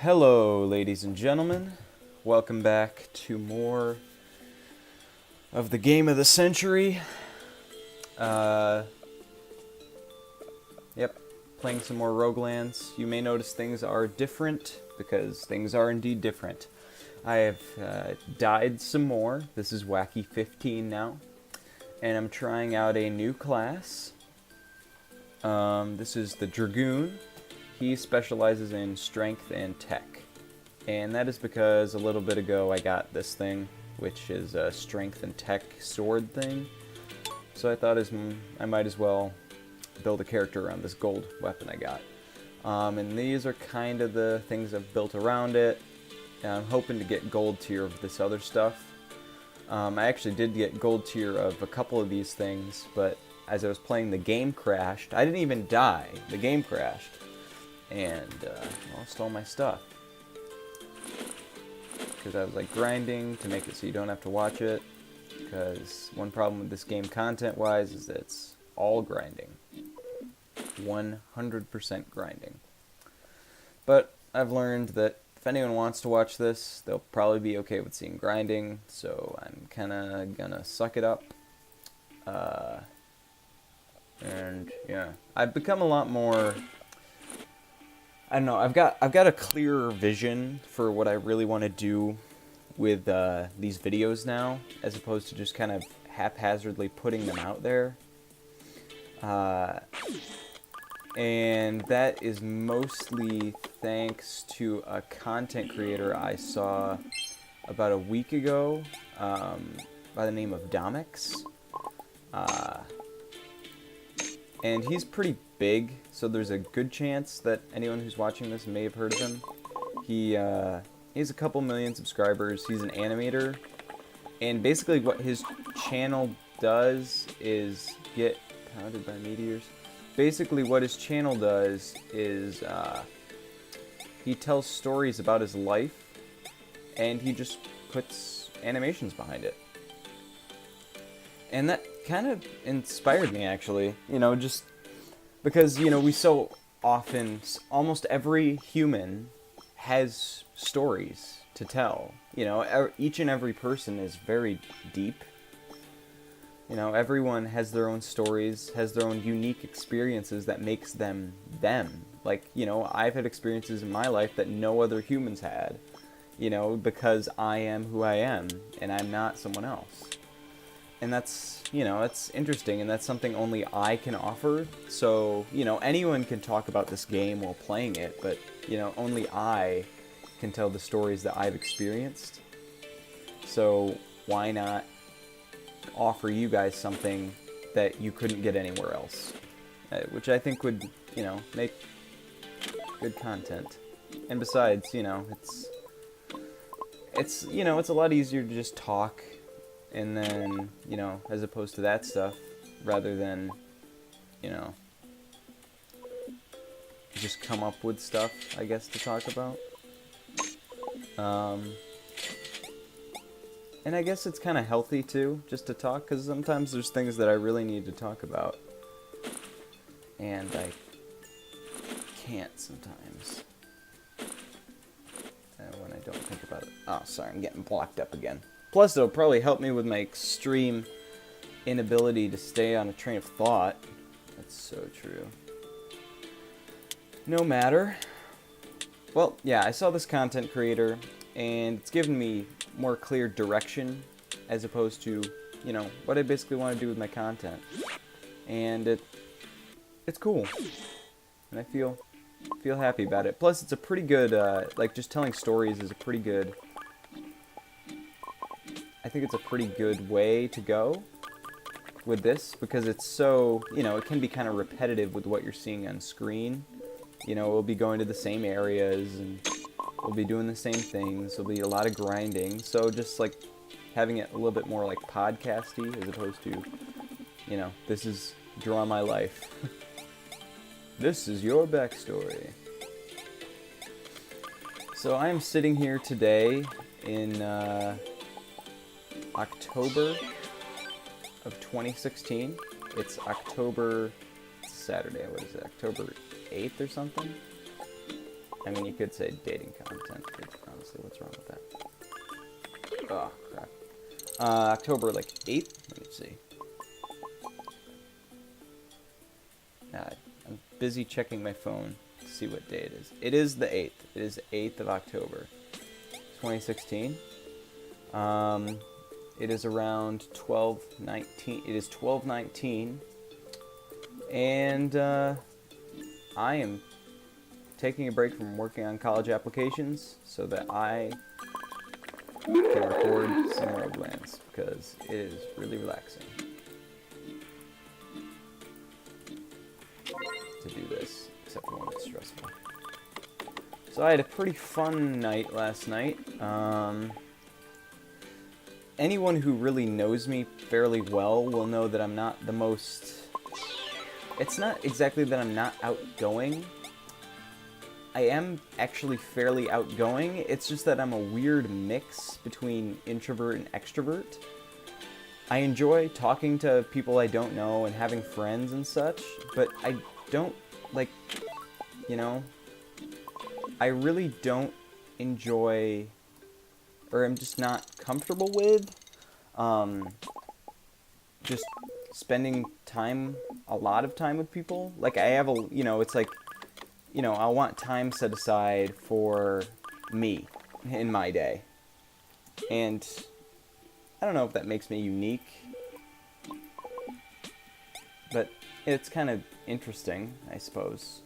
Hello, ladies and gentlemen. Welcome back to more of the game of the century. Yep, playing some more Roguelands. You may notice things are different, because things are indeed different. I have died some more. This is Wacky 15 now. And I'm trying out a new class. This is the Dragoon. He specializes in strength and tech. And that is because a little bit ago I got this thing, which is a strength and tech sword thing. So I thought I might as well build a character around this gold weapon I got. And these are kind of the things I've built around it. And I'm hoping to get gold tier of this other stuff. I actually did get gold tier of a couple of these things, but as I was playing, the game crashed. I didn't even die. The game crashed. And lost all my stuff. Because I was like grinding to make it so you don't have to watch it. Because one problem with this game content-wise is that it's all grinding. 100% grinding. But I've learned that if anyone wants to watch this, they'll probably be okay with seeing grinding. So I'm kind of gonna suck it up. And yeah, I've become a lot more... I don't know, I've got a clearer vision for what I really want to do with these videos now, as opposed to just kind of haphazardly putting them out there. And that is mostly thanks to a content creator I saw about a week ago by the name of Domix. And he's pretty big, so there's a good chance that anyone who's watching this may have heard of him. He has a couple million subscribers. He's an animator, and basically what his channel does is get pounded by meteors. Basically what his channel does is he tells stories about his life, and he just puts animations behind it. And that kind of inspired me, actually, you know, just because, you know, we so often, almost every human has stories to tell. You know, each and every person is very deep. You know, everyone has their own stories, has their own unique experiences that makes them them. Like, you know, I've had experiences in my life that no other humans had, you know, because I am who I am, and I'm not someone else. And that's, you know, that's interesting, and that's something only I can offer. So, you know, anyone can talk about this game while playing it, but, you know, only I can tell the stories that I've experienced. So, why not offer you guys something that you couldn't get anywhere else? Which I think would, you know, make good content. And besides, you know, it's you know, it's a lot easier to just talk. And then, you know, as opposed to that stuff, rather than, you know, just come up with stuff, I guess, to talk about. And I guess it's kind of healthy, too, just to talk, because sometimes there's things that I really need to talk about. And I can't sometimes. When I don't think about it. Oh, sorry, I'm getting blocked up again. Plus, it'll probably help me with my extreme inability to stay on a train of thought. That's so true. No matter. Well, yeah, I saw this content creator, and it's given me more clear direction, as opposed to, you know, what I basically want to do with my content. And it's cool. And I feel happy about it. Plus, it's a pretty good, like, just telling stories is a pretty good... I think it's a pretty good way to go with this, because it's so, you know, it can be kind of repetitive with what you're seeing on screen. You know, we'll be going to the same areas, and we'll be doing the same things. There'll be a lot of grinding, so just, like, having it a little bit more, like, podcasty, as opposed to, you know, this is Draw My Life. This is your backstory. So I'm sitting here today in, October of 2016. It's Saturday, what is it, October 8th or something? I mean, you could say dating content. Honestly, what's wrong with that? Oh, crap. October, like, 8th? Let me see. I'm busy checking my phone to see what day it is. It is the 8th. It is the 8th of October, 2016. It is around 12:19. It is 12:19. And, I am taking a break from working on college applications so that I can record some Roguelands, because it is really relaxing to do this, except for when it's stressful. So I had a pretty fun night last night. Anyone who really knows me fairly well will know that I'm not the most... It's not exactly that I'm not outgoing. I am actually fairly outgoing. It's just that I'm a weird mix between introvert and extrovert. I enjoy talking to people I don't know and having friends and such, but I don't, like, you know, I really don't enjoy, or I'm just not comfortable with, just spending time, a lot of time with people. Like, I have a, you know, it's like, you know, I want time set aside for me in my day. And I don't know if that makes me unique, but it's kind of interesting, I suppose.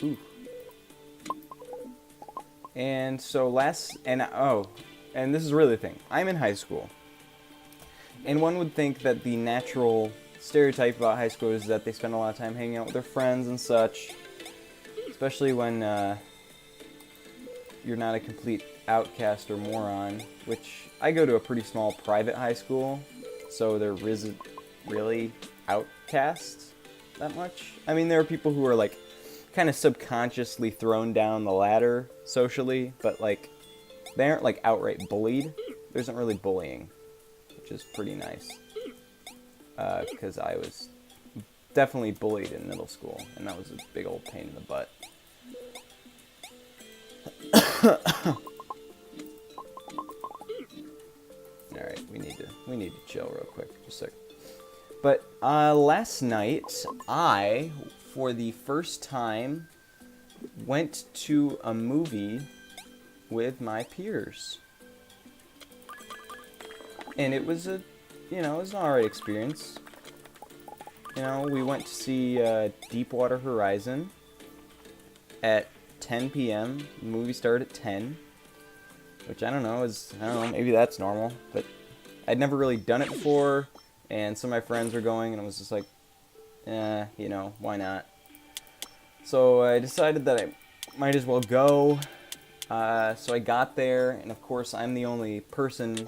Ooh. And so and this is really the thing. I'm in high school. And one would think that the natural stereotype about high school is that they spend a lot of time hanging out with their friends and such. Especially when you're not a complete outcast or moron. Which, I go to a pretty small private high school. So there isn't really outcasts that much. I mean, there are people who are like kind of subconsciously thrown down the ladder socially. But like, they aren't like outright bullied. There isn't really bullying. Which is pretty nice, because I was definitely bullied in middle school, and that was a big old pain in the butt. All right, we need to chill real quick, just a sec. But last night, I, for the first time, went to a movie with my peers. And it was it was an alright experience. You know, we went to see Deepwater Horizon at 10 p.m. The movie started at 10, which I don't know, maybe that's normal, but I'd never really done it before, and some of my friends were going, and I was just like, you know, why not? So I decided that I might as well go. So I got there, and of course I'm the only person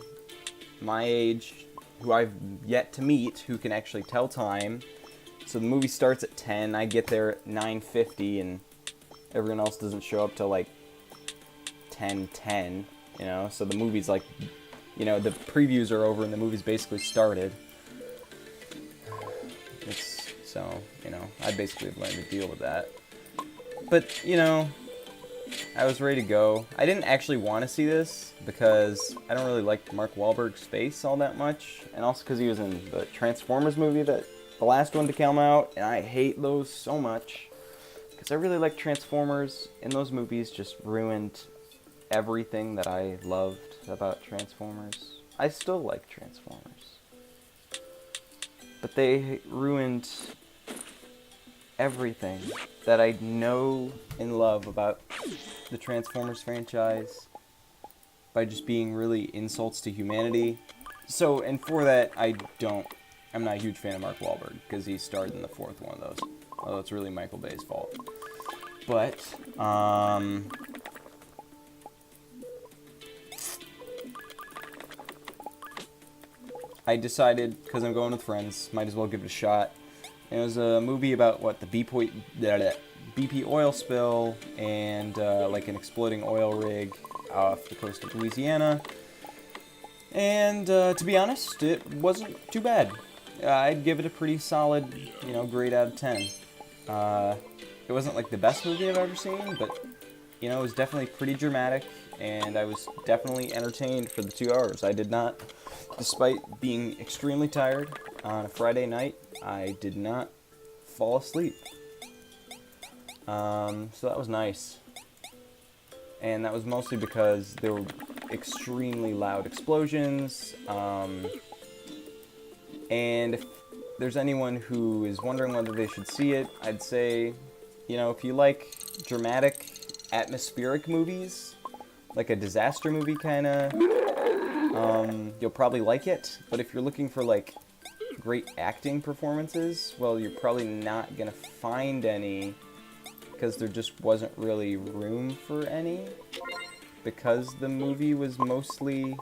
my age who I've yet to meet who can actually tell time. So the movie starts at 10, I get there at 9:50, and everyone else doesn't show up till like 10:10, you know, so the movie's like, you know, the previews are over and the movie's basically started. So, you know, I basically have learned to deal with that. But, you know, I was ready to go. I didn't actually want to see this because I don't really like Mark Wahlberg's face all that much, and also because he was in the Transformers movie, the last one to come out, and I hate those so much because I really like Transformers, and those movies just ruined everything that I loved about Transformers. I still like Transformers, but they ruined everything that I know and love about the Transformers franchise by just being really insults to humanity. So, and for that, I'm not a huge fan of Mark Wahlberg, because he starred in the fourth one of those. Although it's really Michael Bay's fault. But, I decided, because I'm going with friends, might as well give it a shot. And it was a movie about, the BP oil spill, and, like an exploding oil rig off the coast of Louisiana. And, to be honest, it wasn't too bad. I'd give it a pretty solid, grade out of 10. It wasn't like the best movie I've ever seen, but it was definitely pretty dramatic, and I was definitely entertained for the 2 hours. I did not, despite being extremely tired on a Friday night, I did not fall asleep. So that was nice. And that was mostly because there were extremely loud explosions. And if there's anyone who is wondering whether they should see it, I'd say, if you like dramatic, atmospheric movies, like a disaster movie kind of, you'll probably like it. But if you're looking for, like, great acting performances, well, you're probably not going to find any, because there just wasn't really room for any, because the movie was mostly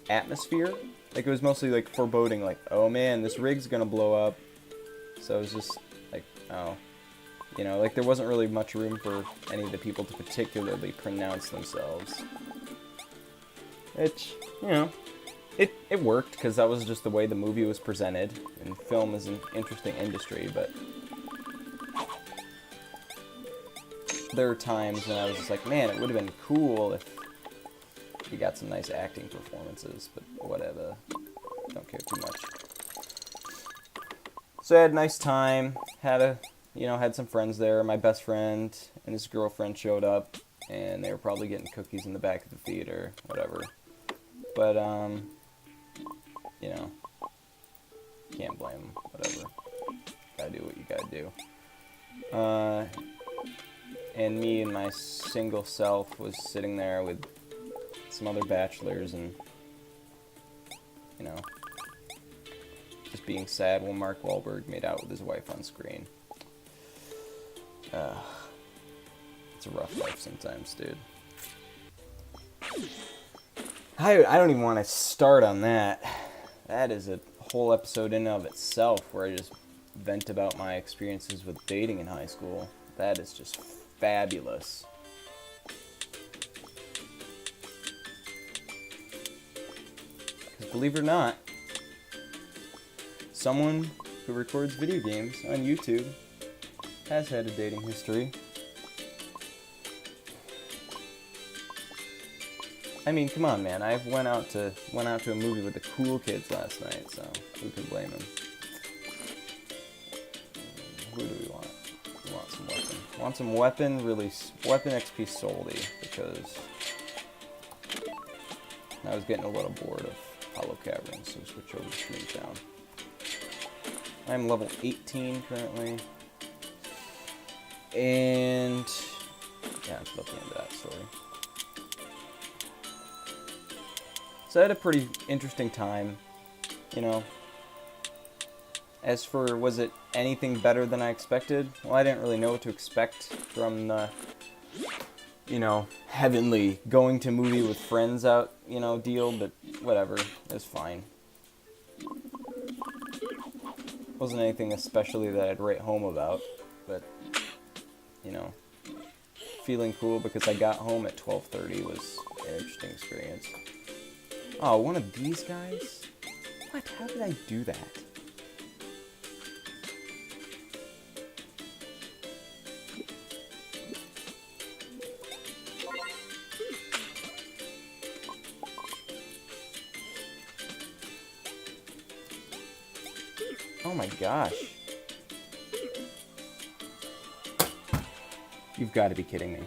atmosphere. Like, it was mostly, like, foreboding, like, oh man, this rig's gonna blow up. So it was just, like, oh. Like, there wasn't really much room for any of the people to particularly pronounce themselves. Which, it worked, because that was just the way the movie was presented. And film is an interesting industry, but there are times when I was just like, man, it would have been cool if we got some nice acting performances, but whatever. Don't care too much. So I had a nice time. Had some friends there. My best friend and his girlfriend showed up, and they were probably getting cookies in the back of the theater, whatever. But, can't blame them, whatever. Gotta do what you gotta do. And me and my single self was sitting there with some other bachelors and, just being sad while Mark Wahlberg made out with his wife on screen. It's a rough life sometimes, dude. I don't even want to start on that. That is a whole episode in and of itself where I just vent about my experiences with dating in high school. That is just fabulous. Because believe it or not, someone who records video games on YouTube has had a dating history. I mean, come on, man. I went out to a movie with the cool kids last night, so who can blame him? Who do we want? We want some weapon. Want some weapon? Release weapon XP solely, because I was getting a little bored of Hollow Caverns, so switch over to Town. I'm level 18 currently. And yeah, it's about the end of that story. So I had a pretty interesting time, As for, was it anything better than I expected? Well, I didn't really know what to expect from the, heavenly going to movie with friends out, deal, but whatever, it was fine. Wasn't anything especially that I'd write home about, but, feeling cool because I got home at 12:30 was an interesting experience. Oh, one of these guys? What? How did I do that? Oh my gosh. You've got to be kidding me.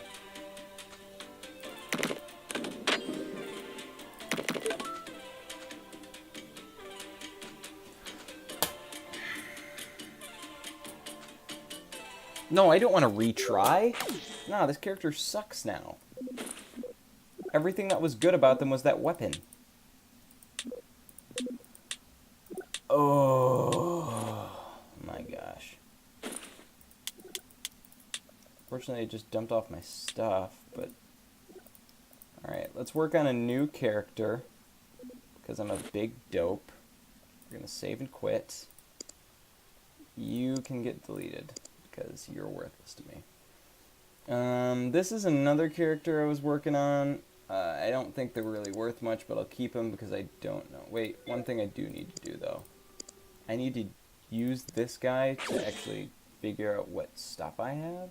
No, I don't want to retry. Nah, this character sucks now. Everything that was good about them was that weapon. Oh my gosh. Fortunately, I just dumped off my stuff, but... Alright, let's work on a new character, because I'm a big dope. We're gonna save and quit. You can get deleted, because you're worthless to me. This is another character I was working on. I don't think they're really worth much, but I'll keep them because I don't know. Wait, one thing I do need to do, though. I need to use this guy to actually figure out what stuff I have.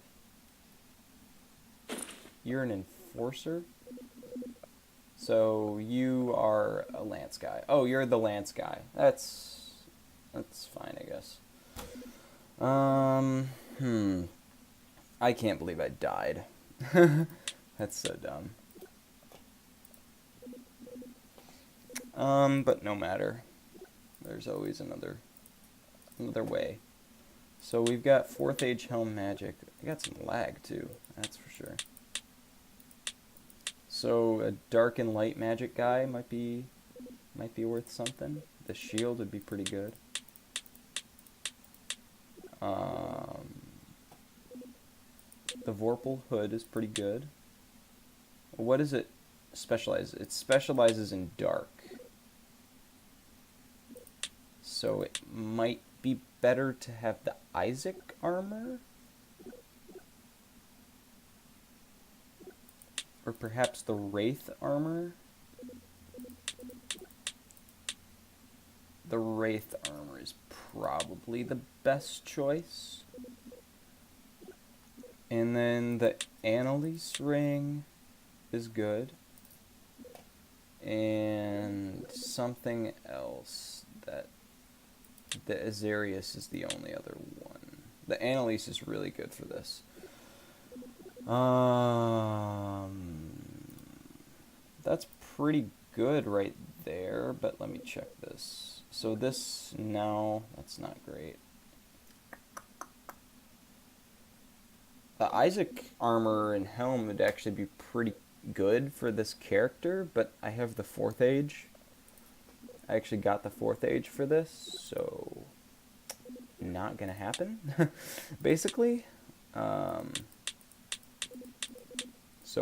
You're an enforcer? So you are a lance guy. Oh, you're the lance guy. That's fine, I guess. I can't believe I died. That's so dumb. But no matter. There's always another way. So we've got 4th Age Helm Magic. I got some lag too, that's for sure. So a dark and light magic guy might be worth something. The shield would be pretty good. The Vorpal hood is pretty good. What does it specialize? It specializes in dark. So it might be better to have the Isaac armor? Or perhaps the Wraith armor? The Wraith armor is probably the best choice. And then the Annalise ring is good. And something else that... The Azarius is the only other one. The Annalise is really good for this. That's pretty good right there, but let me check this. So this, no, that's not great. The Isaac armor and helm would actually be pretty good for this character, but I have the 4th Age. I actually got the 4th Age for this, so not gonna happen, basically. So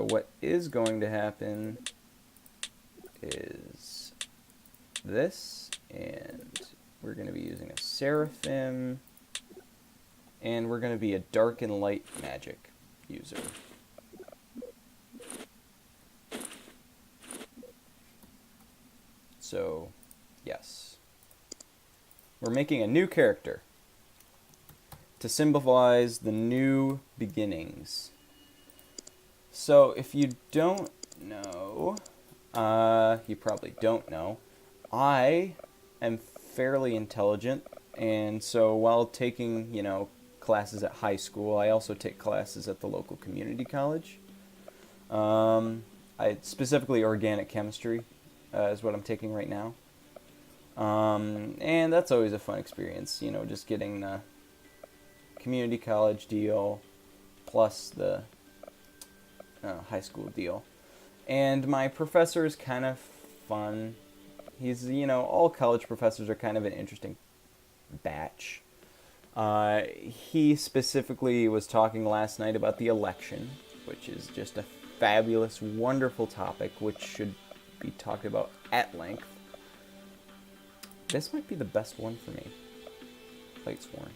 what is going to happen is this, and we're going to be using a Seraphim, and we're going to be a dark and light magic user. So, yes. We're making a new character to symbolize the new beginnings. So, if you don't know, you probably don't know, I am fairly intelligent, and so while taking, classes at high school, I also take classes at the local community college. Specifically organic chemistry is what I'm taking right now. And that's always a fun experience, just getting the community college deal plus the high school deal. And my professor is kind of fun. He's, all college professors are kind of an interesting batch. He specifically was talking last night about the election, which is just a fabulous, wonderful topic, which should be talked about at length. This might be the best one for me. Plate sworn.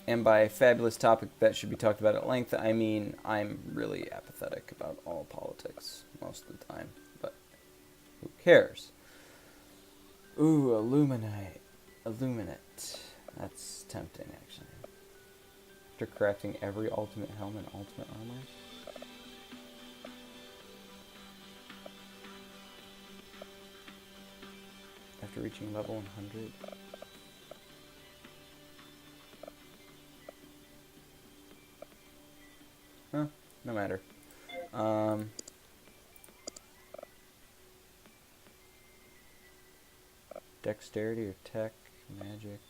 And by fabulous topic that should be talked about at length, I mean I'm really apathetic about all politics most of the time. But who cares? Ooh, Illuminate. That's tempting, actually. After crafting every ultimate helm and ultimate armor. After reaching level 100. Huh, no matter. Dexterity or tech, magic.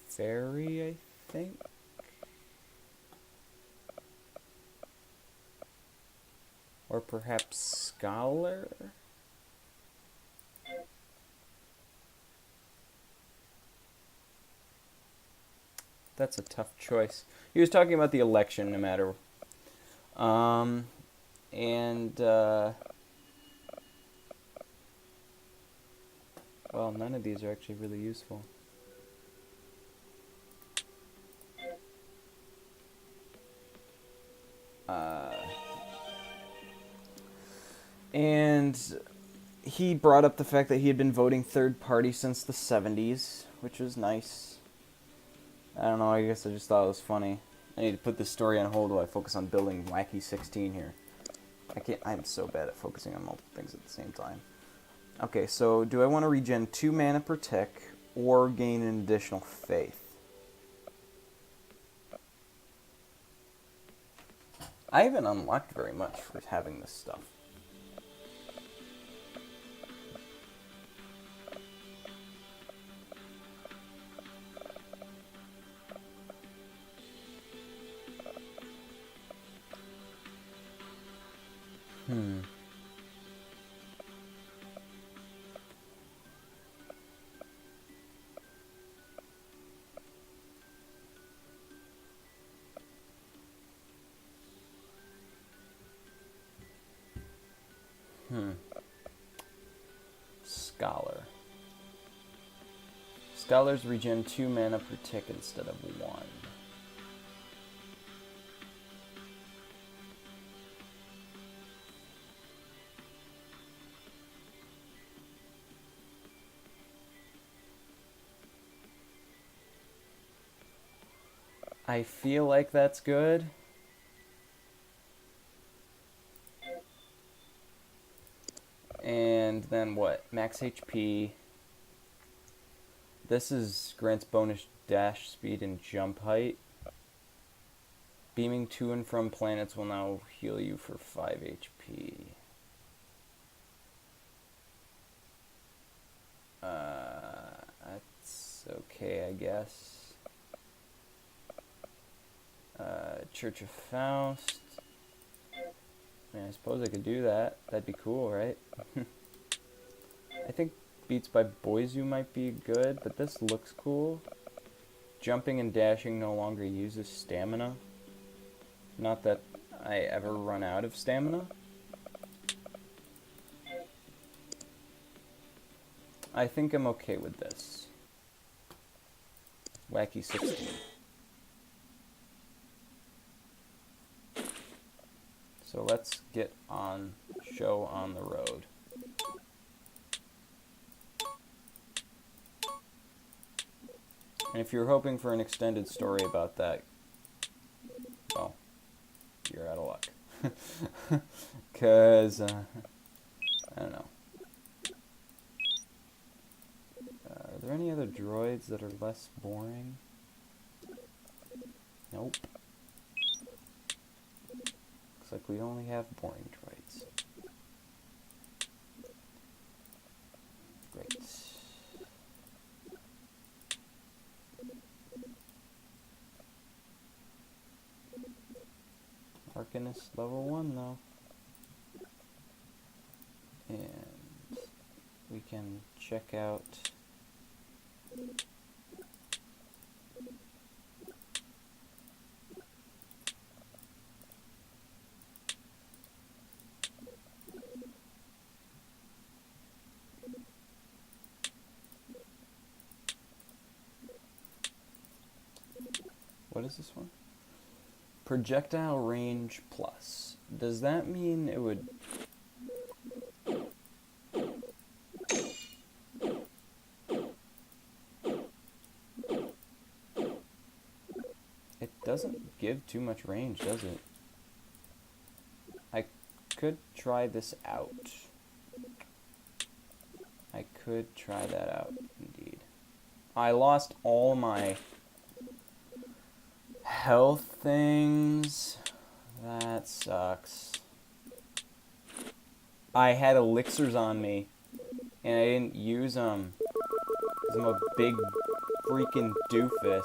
Fairy, I think? Or perhaps scholar? That's a tough choice. He was talking about the election, no matter. Well, none of these are actually really useful. And he brought up the fact that he had been voting third party since the 70s, which was nice. I don't know, I guess I just thought it was funny. I need to put this story on hold while I focus on building Wacky 16 here. I'm so bad at focusing on multiple things at the same time. Okay, so do I want to regen 2 mana per tick or gain an additional faith? I haven't unlocked very much for having this stuff. Scholar. Scholars regen 2 mana per tick instead of 1. I feel like that's good. And then what? Max HP. This is grants bonus dash speed and jump height. Beaming to and from planets will now heal you for 5 HP. That's okay, I guess. Church of Faust. I mean, I suppose I could do that. That'd be cool, right? I think Beats by Boizu might be good, but this looks cool. Jumping and dashing no longer uses stamina. Not that I ever run out of stamina. I think I'm okay with this. Wacky 16. So let's get on show on the road. And if you're hoping for an extended story about that, well, you're out of luck. Because, I don't know. Are there any other droids that are less boring? Nope. Looks like we only have boring droids. Great. Arcanist level 1 though. And we can check out what is this one? Projectile range plus. Does that mean it would... It doesn't give too much range, does it? I could try this out. I could try that out, indeed. I lost all my health things. That sucks. I had elixirs on me, and I didn't use them. 'Cause I'm a big freaking doofus.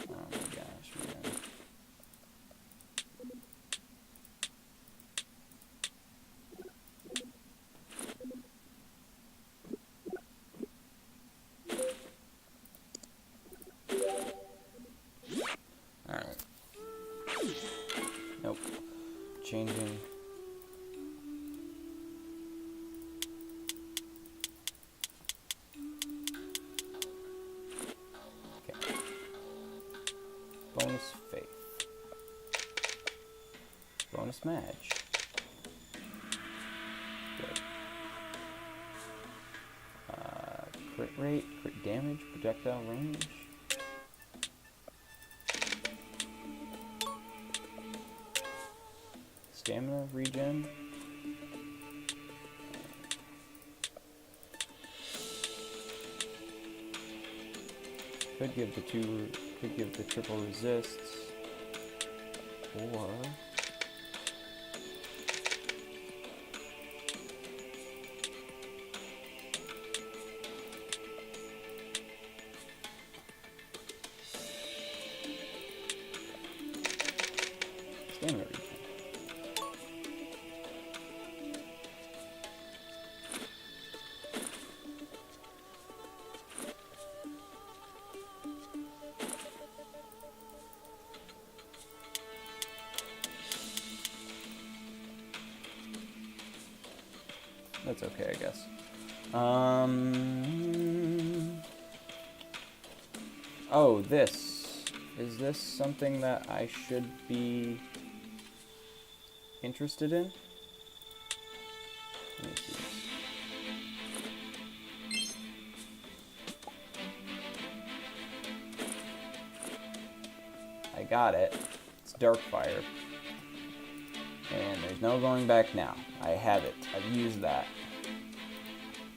Oh my gosh, man. Alright. Nope. Changing. Okay. Bonus faith. Bonus smudge. Good. Crit rate, crit damage, projectile range. Stamina regen. Could give the triple resists, or stamina regen. That's okay, I guess. Oh, this. Is this something that I should be interested in? Let me see. I got it. It's Darkfire. And there's no going back now. I have it. I've used that.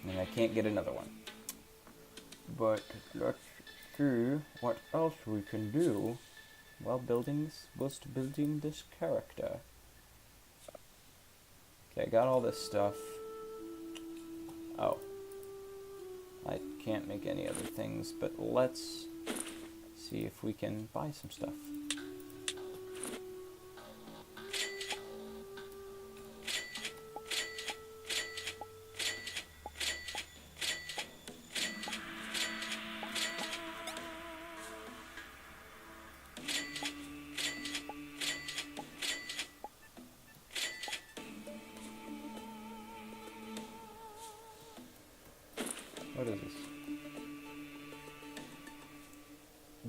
And I can't get another one. But let's see what else we can do while building this character. Okay, I got all this stuff. Oh. I can't make any other things, but let's see if we can buy some stuff. What is this?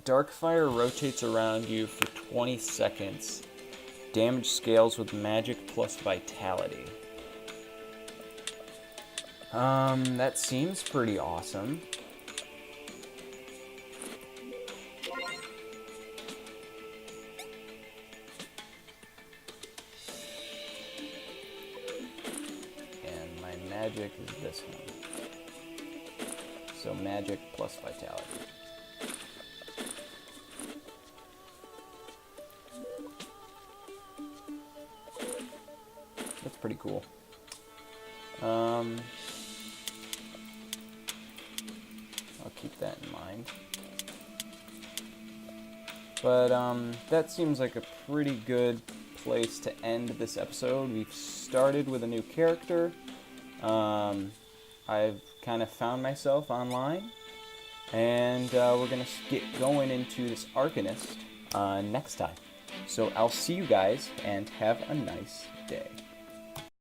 Darkfire rotates around you for 20 seconds. Damage scales with magic plus vitality. That seems pretty awesome. And my magic is this one. So magic plus vitality. That's pretty cool. I'll keep that in mind. But that seems like a pretty good place to end this episode. We've started with a new character. I've kind of found myself online, and we're going to get going into this Arcanist next time. So I'll see you guys, and have a nice day.